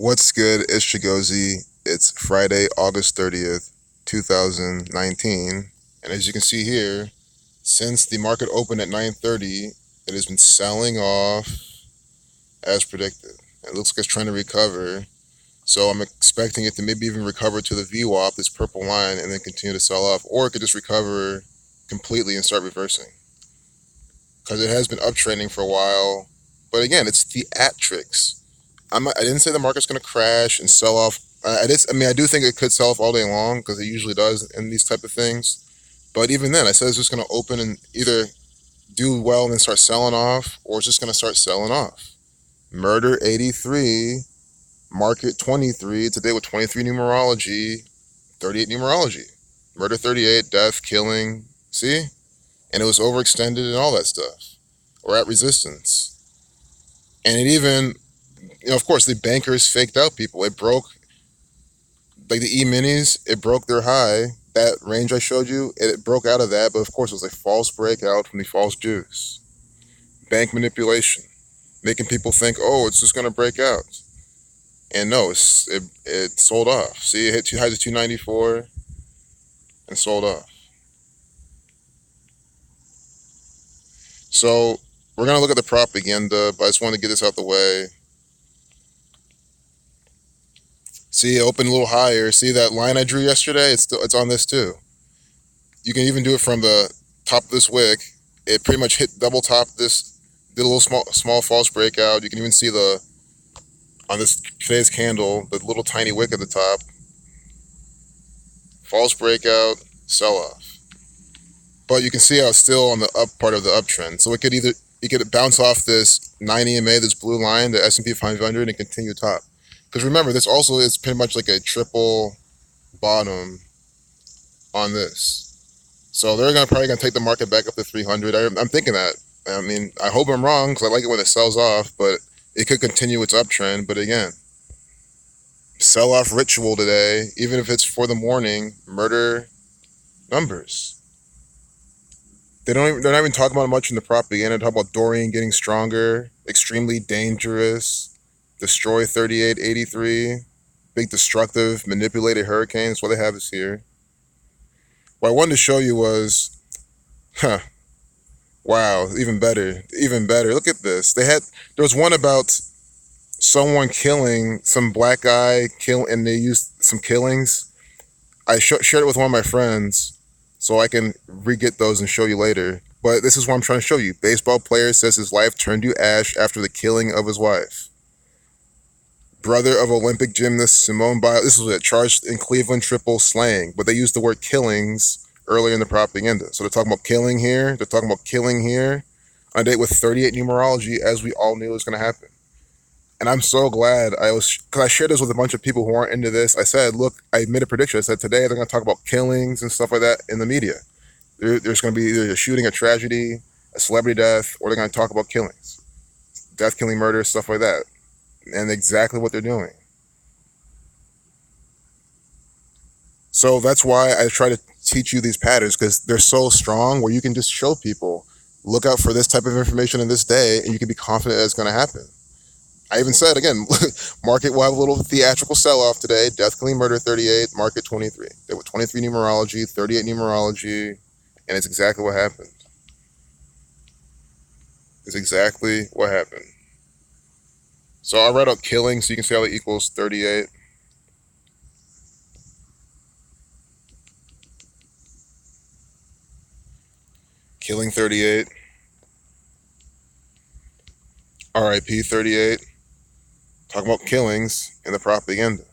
What's good? It's Chigozi. It's Friday, August 30th, 2019. And as you can see here, since the market opened at 9:30, it has been selling off as predicted. It looks like it's trying to recover. So I'm expecting it to maybe even recover to the VWAP, this purple line, and then continue to sell off. Or it could just recover completely and start reversing. Because it has been uptrending for a while. But again, it's theatrics. I didn't say the market's going to crash and sell off. I do think it could sell off all day long because it usually does in these type of things. But even then, I said it's just going to open and either do well and then start selling off, or it's just going to start selling off. Murder 83, market 23. Today with 23 numerology, 38 numerology. Murder 38, death, killing. See? And it was overextended and all that stuff. Or at resistance. And it even, of course, the bankers faked out people. It broke, like the E-minis, it broke their high. That range I showed you, it broke out of that, but of course it was a false breakout from the false juice. Bank manipulation, making people think, oh, it's just going to break out. And no, it sold off. See, it hit two highs of 294 and sold off. So we're going to look at the propaganda, but I just wanted to get this out the way. See, it opened a little higher. See that line I drew yesterday? It's on this too. You can even do it from the top of this wick. It pretty much hit double top this, did a little small false breakout. You can even see on this today's candle, the little tiny wick at the top. False breakout, sell off. But you can see how it's still on the up part of the uptrend. So it could bounce off this 9 EMA, this blue line, the S&P 500, and continue top. Because remember, this also is pretty much like a triple bottom on this. So they're probably going to take the market back up to 300. I'm thinking that. I mean, I hope I'm wrong because I like it when it sells off, but it could continue its uptrend. But again, sell-off ritual today, even if it's for the morning, murder numbers. They're not even talking about it much in the propaganda. They talk about Dorian getting stronger, extremely dangerous, destroy 3883, big destructive, manipulated hurricane. That's what they have this here. What I wanted to show you was, wow, even better. Look at this. There was one about someone killing some black guy, and they used some killings. I shared it with one of my friends, so I can re-get those and show you later. But this is what I'm trying to show you. Baseball player says his life turned to ash after the killing of his wife. Brother of Olympic gymnast Simone Biles. This was charged in Cleveland triple slaying, but they used the word killings earlier in the propaganda. So they're talking about killing here. They're talking about killing here. On a date with 38 numerology, as we all knew was going to happen. And I'm so glad because I shared this with a bunch of people who aren't into this. I said, look, I made a prediction. I said today they're going to talk about killings and stuff like that in the media. There's going to be either a shooting, a tragedy, a celebrity death, or they're going to talk about killings. Death, killing, murder, stuff like that. And exactly what they're doing. So that's why I try to teach you these patterns, because they're so strong where you can just show people, look out for this type of information in this day, and you can be confident that it's going to happen. I even said, again, market will have a little theatrical sell-off today. Death, killing, murder 38, market 23. There were 23 numerology, 38 numerology, and it's exactly what happened. It's exactly what happened. So I write out killing so you can see how it equals 38. Killing 38. RIP 38. Talking about killings in the propaganda.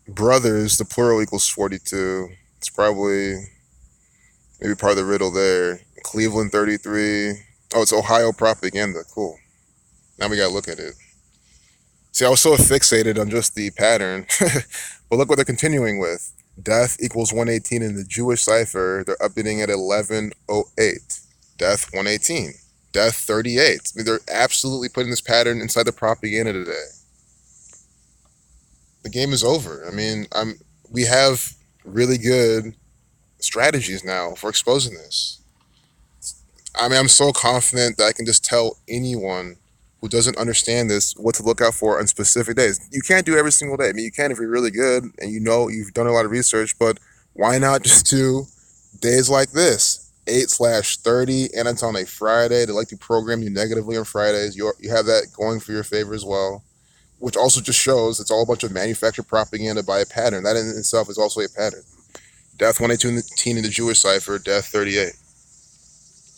Brothers, the plural equals 42. It's probably maybe part of the riddle there. Cleveland 33. Oh, it's Ohio propaganda. Cool. Now we gotta look at it. See, I was so fixated on just the pattern. But look what they're continuing with. Death equals 118 in the Jewish cipher. They're updating at 1108. Death 118. Death 38. I mean, they're absolutely putting this pattern inside the propaganda today. The game is over. I mean, we have really good strategies now for exposing this. I mean, I'm so confident that I can just tell anyone who doesn't understand this, what to look out for on specific days. You can't do every single day. I mean, you can if you're really good and you know you've done a lot of research, but why not just do days like this? 8/30, and it's on a Friday. They like to program you negatively on Fridays. You have that going for your favor as well, which also just shows it's all a bunch of manufactured propaganda by a pattern. That in itself is also a pattern. Death 118 in the Jewish cipher, death 38.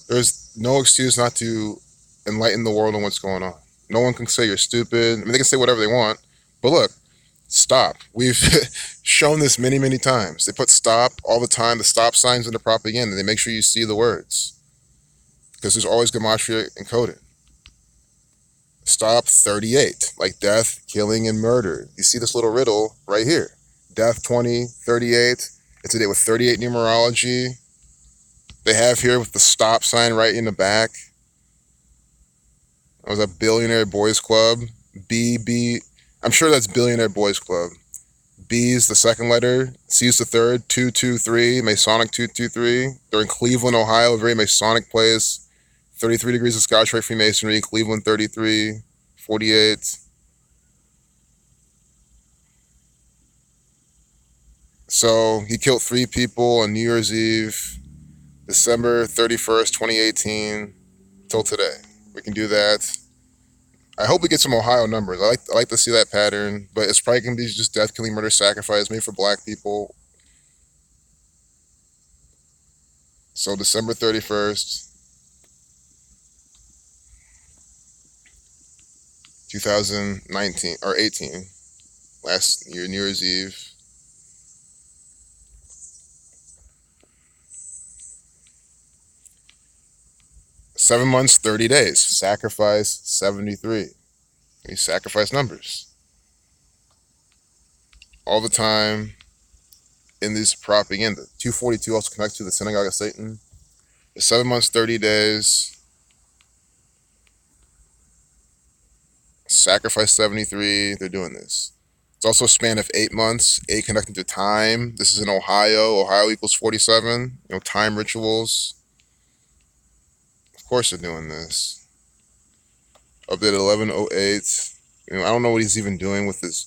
There's no excuse not to enlighten the world on what's going on. No one can say you're stupid. I mean, they can say whatever they want, but look, stop. We've shown this many, many times. They put stop all the time, the stop signs in the propaganda. They make sure you see the words because there's always gematria encoded. Stop 38, like death, killing, and murder. You see this little riddle right here. Death 2038. It's a day with 38 numerology. They have here with the stop sign right in the back. That was a Billionaire Boys Club. B. I'm sure that's Billionaire Boys Club. B is the second letter. C is the third. 223, Masonic 223. They're in Cleveland, Ohio, a very Masonic place. 33 degrees of Scotch Rite Freemasonry, Cleveland 33, 48. So he killed 3 people on New Year's Eve, December 31st, 2018, till today. We can do that. I hope we get some Ohio numbers. I like to see that pattern, but it's probably going to be just death, killing, murder, sacrifice made for black people. So December 31st, 2019, or 18, last year, New Year's Eve. Seven months, 30 days. Sacrifice 73. These sacrifice numbers. All the time in this propaganda. 242 also connects to the synagogue of Satan. 7 months, 30 days. Sacrifice 73. They're doing this. It's also a span of 8 months. 8 connecting to time. This is in Ohio. Ohio equals 47. Time rituals. Of course they're doing this. Update 1108. I don't know what he's even doing with this.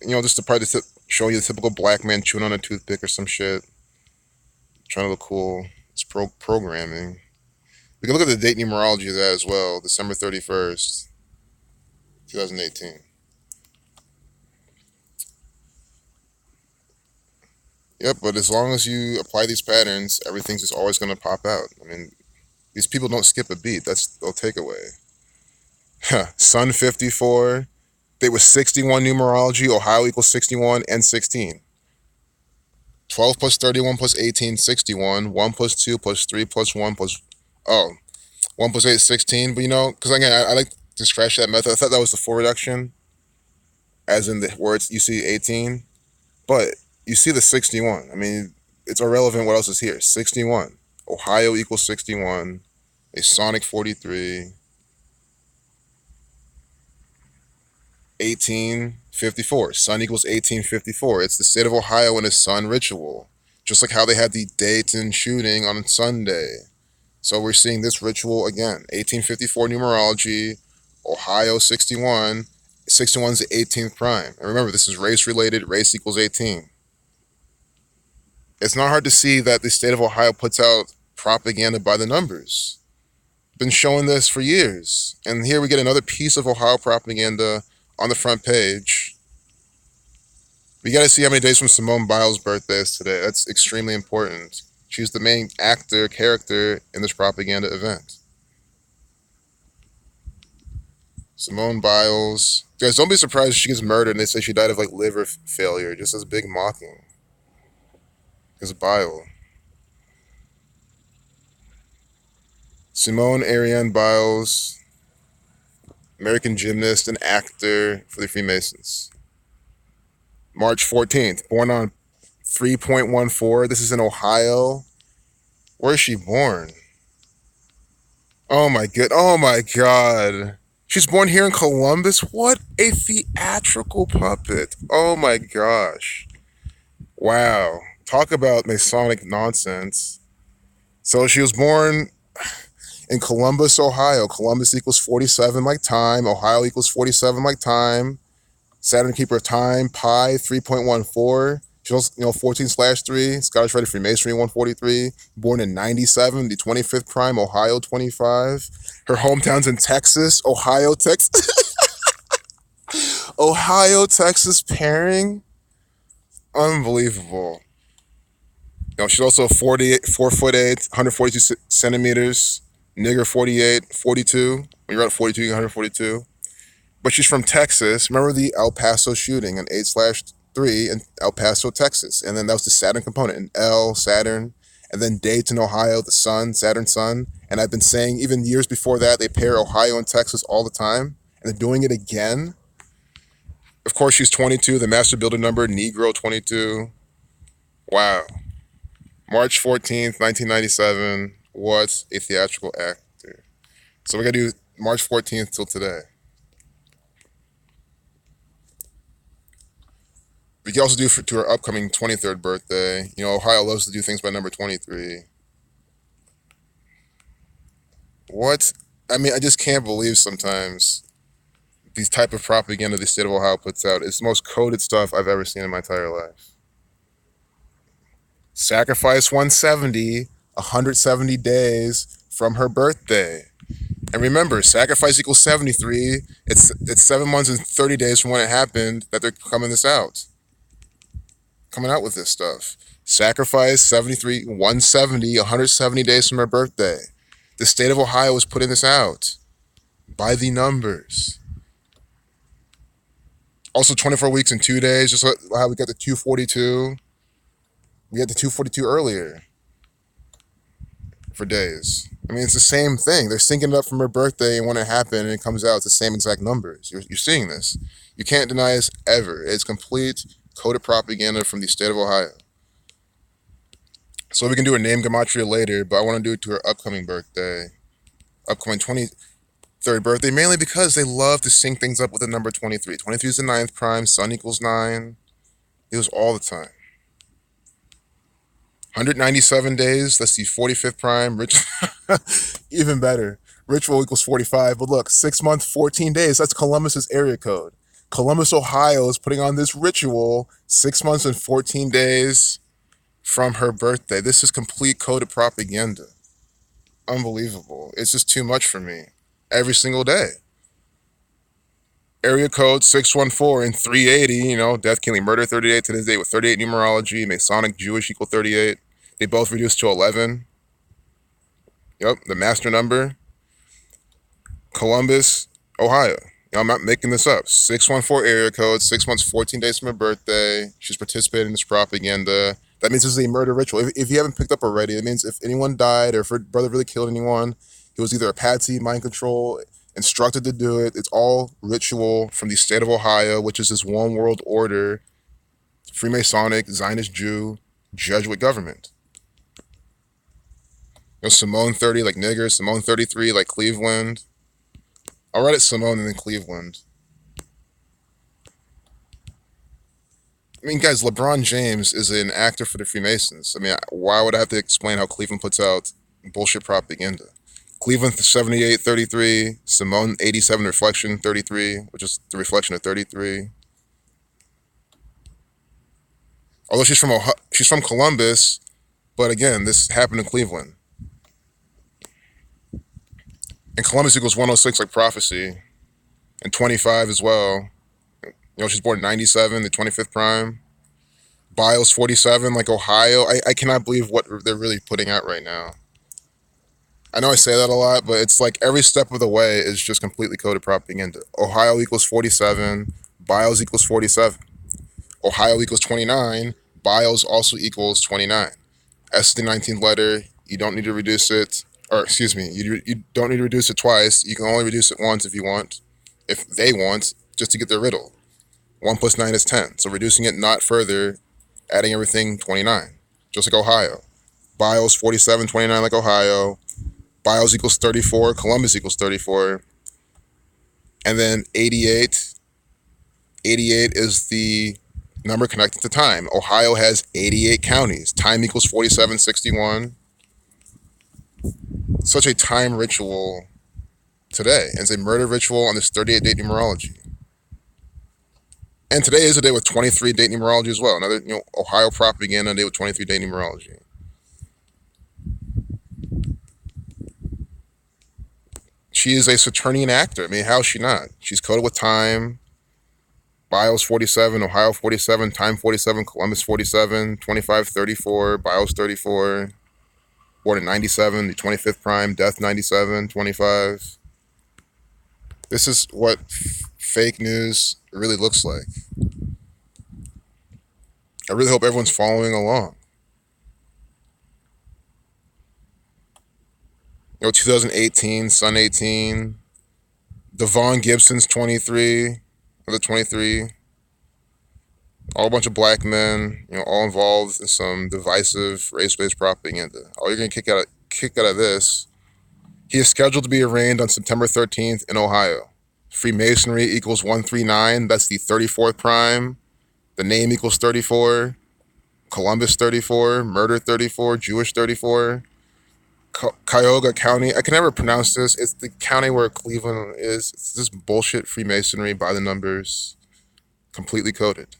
Just to probably show you the typical black man chewing on a toothpick or some shit. Trying to look cool. It's programming. We can look at the date numerology of that as well. December 31st, 2018. Yep, but as long as you apply these patterns, everything's just always going to pop out. I mean, these people don't skip a beat. That's their takeaway. Sun 54. They was 61 numerology. Ohio equals 61 and 16. 12 plus 31 plus 18, 61. 1 plus 2 plus 3 plus 1 plus... 1 plus 8 is 16. But because again, I like to scratch that method. I thought that was the full reduction. As in the words, you see 18. But you see the 61. I mean, it's irrelevant what else is here. 61. Ohio equals 61. Masonic 43. 1854. Sun equals 1854. It's the state of Ohio and its sun ritual. Just like how they had the Dayton shooting on Sunday. So we're seeing this ritual again. 1854 numerology. Ohio 61. 61 is the 18th prime. And remember, this is race related. Race equals 18. It's not hard to see that the state of Ohio puts out propaganda by the numbers. Been showing this for years. And here we get another piece of Ohio propaganda on the front page. We got to see how many days from Simone Biles' birthday is today. That's extremely important. She's the main character in this propaganda event. Simone Biles. Guys, don't be surprised if she gets murdered and they say she died of liver failure, just as big mocking. Because of bile. Simone Ariane Biles, American gymnast and actor for the Freemasons. March 14th, born on 3.14. This is in Ohio. Where is she born? Oh my God. She's born here in Columbus? What a theatrical puppet. Oh my gosh. Wow. Talk about Masonic nonsense. So she was born... In Columbus, Ohio, Columbus equals 47 like time. Ohio equals 47 like time. Saturn keeper of time, pi 3.14. She's also, 14/3. Scottish Rite of Freemasonry 143. Born in 97, the 25th prime, Ohio 25. Her hometown's in Texas, Ohio, Texas. Ohio, Texas pairing. Unbelievable. She's also 4'8", 142 centimeters. Nigger 48, 42. When you're at 42, you're 142. But she's from Texas. Remember the El Paso shooting in 8/3 in El Paso, Texas. And then that was the Saturn component in L, Saturn. And then Dayton, Ohio, the sun, Saturn, sun. And I've been saying even years before that, they pair Ohio and Texas all the time. And they're doing it again. Of course, she's 22, the master builder number, Negro 22. Wow. March 14th, 1997. What a theatrical actor. So we're going to do March 14th till today. We can also do to her upcoming 23rd birthday. Ohio loves to do things by number 23. What? I mean, I just can't believe sometimes these type of propaganda the state of Ohio puts out. It's the most coded stuff I've ever seen in my entire life. Sacrifice 170 days from her birthday. And remember, sacrifice equals 73. It's 7 months and 30 days from when it happened that they're coming out with this stuff. Sacrifice 73, 170 days from her birthday. The state of Ohio is putting this out by the numbers. Also 24 weeks and 2 days, just how we got the 242. We had the 242 earlier for days. I mean, it's the same thing. They're syncing it up from her birthday, and when it happened and it comes out, it's the same exact numbers. You're seeing this. You can't deny this ever. It's complete coded propaganda from the state of Ohio. So we can do a name gematria later, but I want to do it to her upcoming birthday. Upcoming 23rd birthday, mainly because they love to sync things up with the number 23. 23 is the 9th prime, sun equals 9. It was all the time. 197 days, that's the 45th prime. Even better. Ritual equals 45, but look, 6 months, 14 days, that's Columbus's area code. Columbus, Ohio is putting on this ritual 6 months and 14 days from her birthday. This is complete coded propaganda. Unbelievable. It's just too much for me. Every single day. Area code 614 and 380, death, killing, murder 38 to this day with 38 numerology, Masonic, Jewish equal 38. They both reduced to 11. Yep, the master number. Columbus, Ohio. I'm not making this up. 614 area code, 6 months, 14 days from her birthday. She's participating in this propaganda. That means this is a murder ritual. If you haven't picked up already, it means if anyone died or if her brother really killed anyone, he was either a patsy, mind control, instructed to do it. It's all ritual from the state of Ohio, which is this one world order, Freemasonic, Zionist Jew, Jesuit government. Simone 30 like nigger, Simone 33 like Cleveland. I'll write it Simone and then Cleveland. I mean, guys, LeBron James is an actor for the Freemasons. I mean, why would I have to explain how Cleveland puts out bullshit propaganda? Cleveland 78-33, Simone 87 reflection 33, which is the reflection of 33. Although she's from Columbus, but again, this happened in Cleveland. And Columbus equals 106 like prophecy, and 25 as well. She's born in 97, the 25th prime. Biles 47 like Ohio. I cannot believe what they're really putting out right now. I know I say that a lot, but it's like every step of the way is just completely coded propaganda. Ohio equals 47, Biles equals 47. Ohio equals 29, Biles also equals 29. S is the 19th letter, you don't need to reduce it. Or excuse me, you don't need to reduce it twice. You can only reduce it once if you want. If they want, just to get their riddle. 1 plus 9 is 10. So reducing it not further, adding everything 29. Just like Ohio. Biles 47, 29 like Ohio. Biles equals 34. Columbus equals 34. And then 88. 88 is the number connected to time. Ohio has 88 counties. Time equals 4761. such a time ritual today. And it's a murder ritual on this 38-date numerology. And today is a day with 23-date numerology as well. Another, Ohio propaganda day with 23-date numerology. She is a Saturnian actor. I mean, how is she not? She's coded with time. Biles 47, Ohio 47, time 47, Columbus 47, 25, 34, Biles 34. Born in 97, the 25th prime, death 97, 25. This is what fake news really looks like. I really hope everyone's following along. 2018, Sun 18, Devon Gibson's 23, the 23. All a bunch of black men, all involved in some divisive race-based propaganda. All you're gonna kick out of this. He is scheduled to be arraigned on September 13th in Ohio. Freemasonry equals 139. That's the 34th prime. The name equals 34. Columbus 34. Murder 34. Jewish 34. Cuyahoga County. I can never pronounce this. It's the county where Cleveland is. It's this bullshit Freemasonry by the numbers. Completely coded.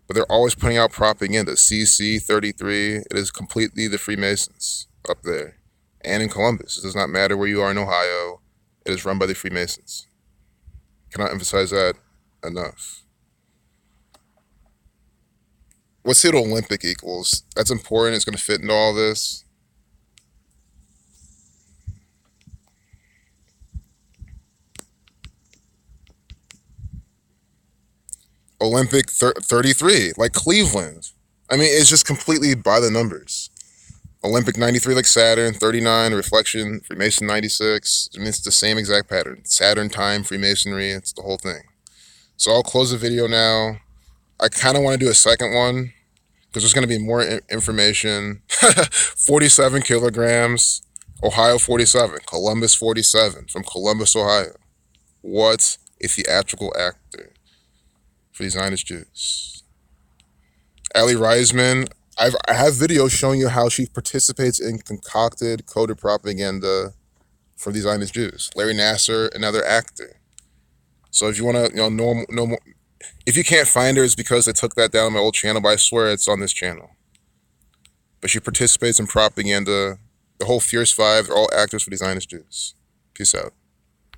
But they're always putting out propaganda. CC 33. It is completely the Freemasons up there. And in Columbus. It does not matter where you are in Ohio. It is run by the Freemasons. Cannot emphasize that enough. What's the Olympic equals? That's important. It's going to fit into all this. Olympic 33, like Cleveland. I mean, it's just completely by the numbers. Olympic 93, like Saturn. 39, Reflection, Freemason 96. I mean, it's the same exact pattern. Saturn time, Freemasonry, it's the whole thing. So I'll close the video now. I kind of want to do a second one because there's going to be more information. 47 kilograms, Ohio 47, Columbus 47, from Columbus, Ohio. What a theatrical actor for these Zionist Jews. Ali Reisman, I have videos showing you how she participates in concocted, coded propaganda for these Zionist Jews. Larry Nasser, another actor. So if you want to, know more, if you can't find her, it's because I took that down on my old channel, but I swear it's on this channel. But she participates in propaganda. The whole Fierce Five, they're all actors for these Zionist Jews. Peace out.